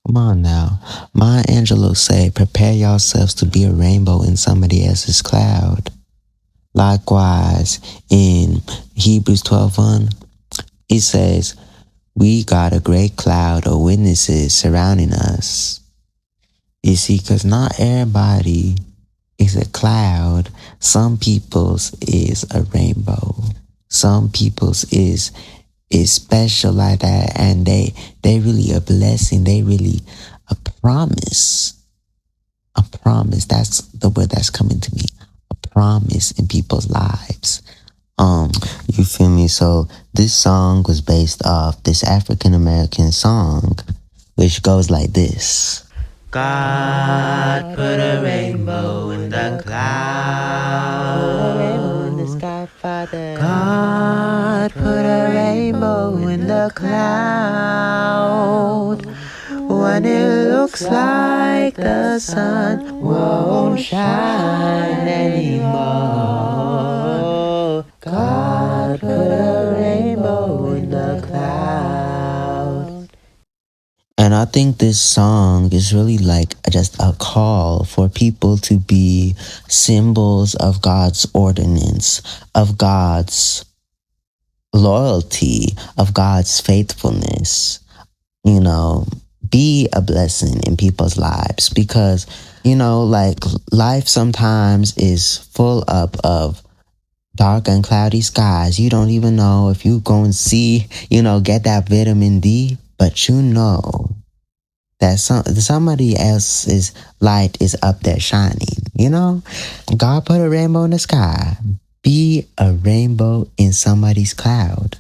Come on now. Maya Angelou say, prepare yourselves to be a rainbow in somebody else's cloud. Likewise, in Hebrews 12:1, it says, we got a great cloud of witnesses surrounding us. You see, because not everybody is a cloud. Some people's is a rainbow. Some people's is special like that, and they really a blessing. They really a promise. A promise. That's the word that's coming to me. A promise in people's lives. You feel me? So this song was based off this African American song, which goes like this. God put a rainbow in the cloud. Rainbow in the sky, Father. God put a rainbow in the cloud. When it looks like the sun won't shine anymore. God put a rainbow in the cloud. And I think this song is really like just a call for people to be symbols of God's ordinance, of God's loyalty, of God's faithfulness. You know, be a blessing in people's lives, because, you know, like life sometimes is full up of dark and cloudy skies. You don't even know if you go and see, you know, get that vitamin D, but you know that somebody else's light is up there shining, you know? God put a rainbow in the sky. Be a rainbow in somebody's cloud.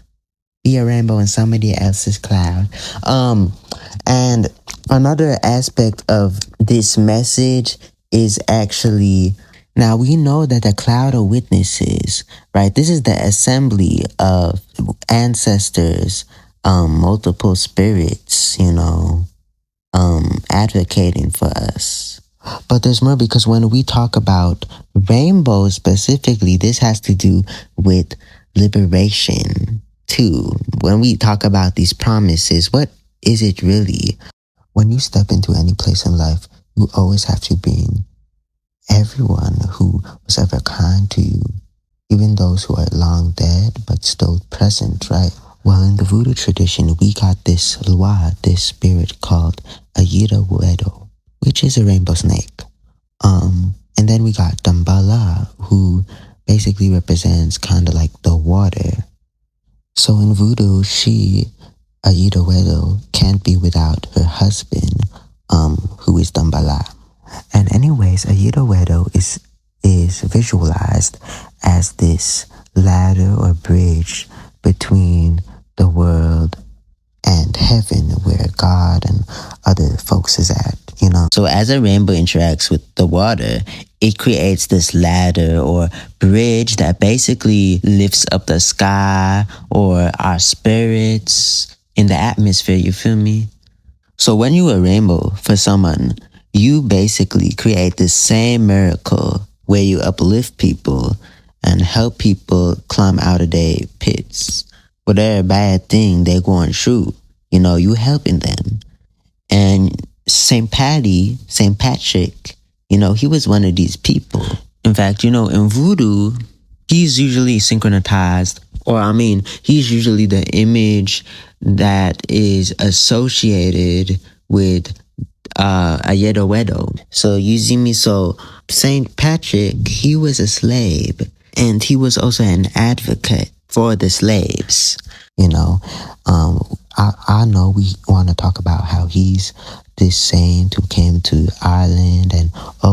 Be a rainbow in somebody else's cloud. And another aspect of this message is actually, now we know that the cloud of witnesses, right? This is the assembly of ancestors, multiple spirits, you know, advocating for us. But there's more, because when we talk about rainbows specifically, this has to do with liberation too. When we talk about these promises, what is it really? When you step into any place in life, you always have to bring everyone who was ever kind to you, even those who are long dead but still present, right? Well, in the voodoo tradition, we got this lwa, this spirit called ayida wedo, which is a rainbow snake. And then we got Dambala, who basically represents kind of like the water. So in voodoo, Ayida Wedo, can't be without her husband, who is Dambala. And anyways, Ayida Wedo is visualized as this ladder or bridge between the world and heaven, where God and other folks is at, you know. So as a rainbow interacts with the water, it creates this ladder or bridge that basically lifts up the sky or our spirits in the atmosphere, you feel me? So when you a rainbow for someone, you basically create this same miracle where you uplift people and help people climb out of their pits. Whatever bad thing they're going through, you know, you helping them. And St. Patrick, you know, he was one of these people. In fact, you know, in voodoo, he's usually synchronized, or he's usually the image that is associated with Ayida Wedo. So you see me, so St. Patrick, he was a slave, and he was also an advocate for the slaves. You know, I know we want to talk about how he's this saint who came to Ireland and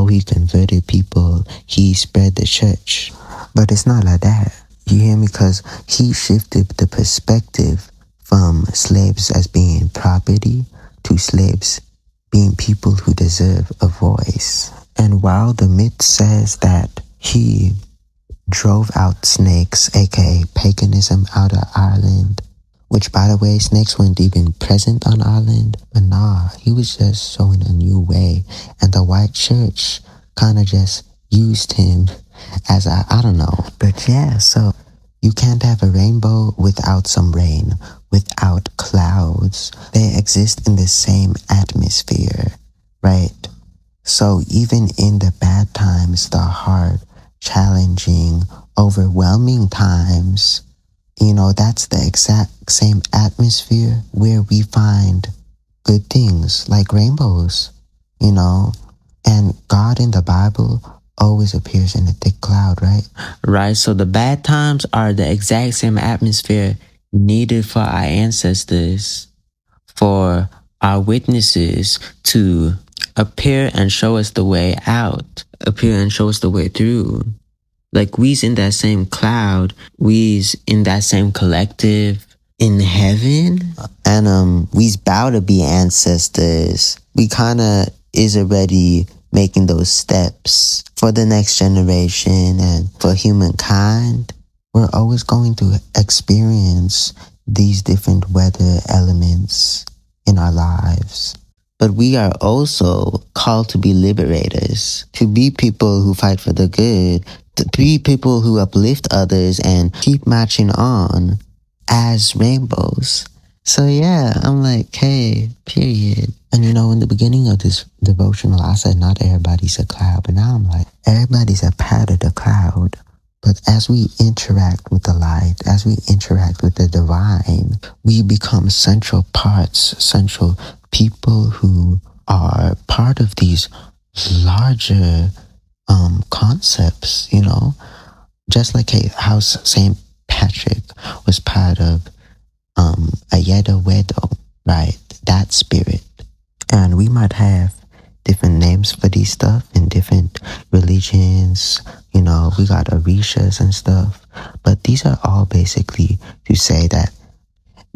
he converted people, he spread the church. But it's not like that. You hear me? Because he shifted the perspective from slaves as being property to slaves being people who deserve a voice. And while the myth says that he drove out snakes, aka paganism, out of Ireland, which, by the way, snakes weren't even present on Ireland. But nah, he was just showing a new way. And the white church kind of just used him as I don't know. But yeah, so you can't have a rainbow without some rain. without clouds. They exist in the same atmosphere, right? So even in the bad times, the hard, challenging, overwhelming times, that's the exact same atmosphere where we find good things like rainbows, and God in the Bible always appears in a thick cloud, right? Right, so the bad times are the exact same atmosphere needed for our ancestors, for our witnesses to appear and show us the way out, appear and show us the way through. Like we's in that same cloud, we's in that same collective in heaven. And we's bout to be ancestors. We kinda is already making those steps for the next generation and for humankind. We're always going to experience these different weather elements in our lives. But we are also called to be liberators, to be people who fight for the good, to be people who uplift others and keep marching on as rainbows. So yeah, I'm like, hey, period. And in the beginning of this devotional, I said not everybody's a cloud, but now I'm like, everybody's a part of the cloud. But as we interact with the light, as we interact with the divine, we become central parts, central people who are part of these larger concepts, just like how St. Patrick was part of ayida, wedo, right? That spirit. And we might have different names for these stuff in different religions. We got orishas and stuff. But these are all basically to say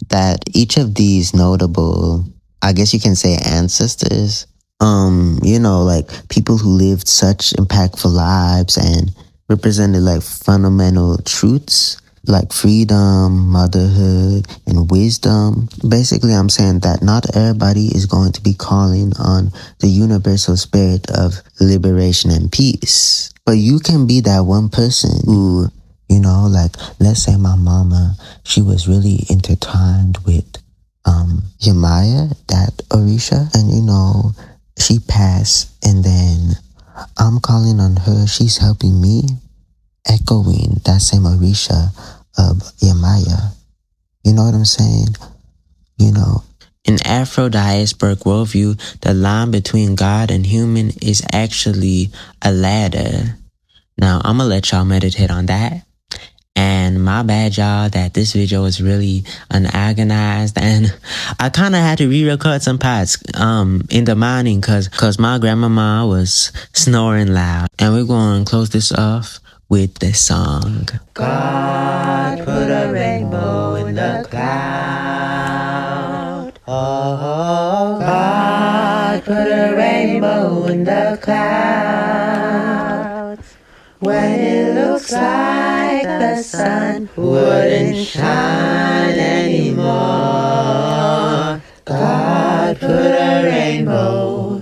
that each of these notable, I guess you can say ancestors, like people who lived such impactful lives and represented like fundamental truths like freedom, motherhood, and wisdom. Basically, I'm saying that not everybody is going to be calling on the universal spirit of liberation and peace. But you can be that one person who, like, let's say my mama, she was really intertwined with Yamaya, that Orisha, and she passed, and then I'm calling on her, she's helping me, echoing that same Orisha of Yamaya. You know what I'm saying? In Afro-diasporic worldview, the line between God and human is actually a ladder. Now, I'm gonna let y'all meditate on that. And my bad, y'all, that this video was really unorganized, and I kind of had to re-record some parts in the morning cause my grandmama was snoring loud. And we're going to close this off with this song. God put a rainbow in the cloud. Oh, God put a rainbow in the clouds. When it looks like the sun wouldn't shine anymore, God put a rainbow.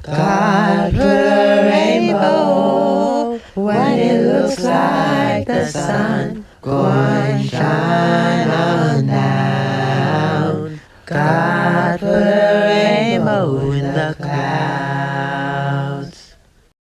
God put a rainbow. When it looks like the sun going shine on down, God put a rainbow in the clouds.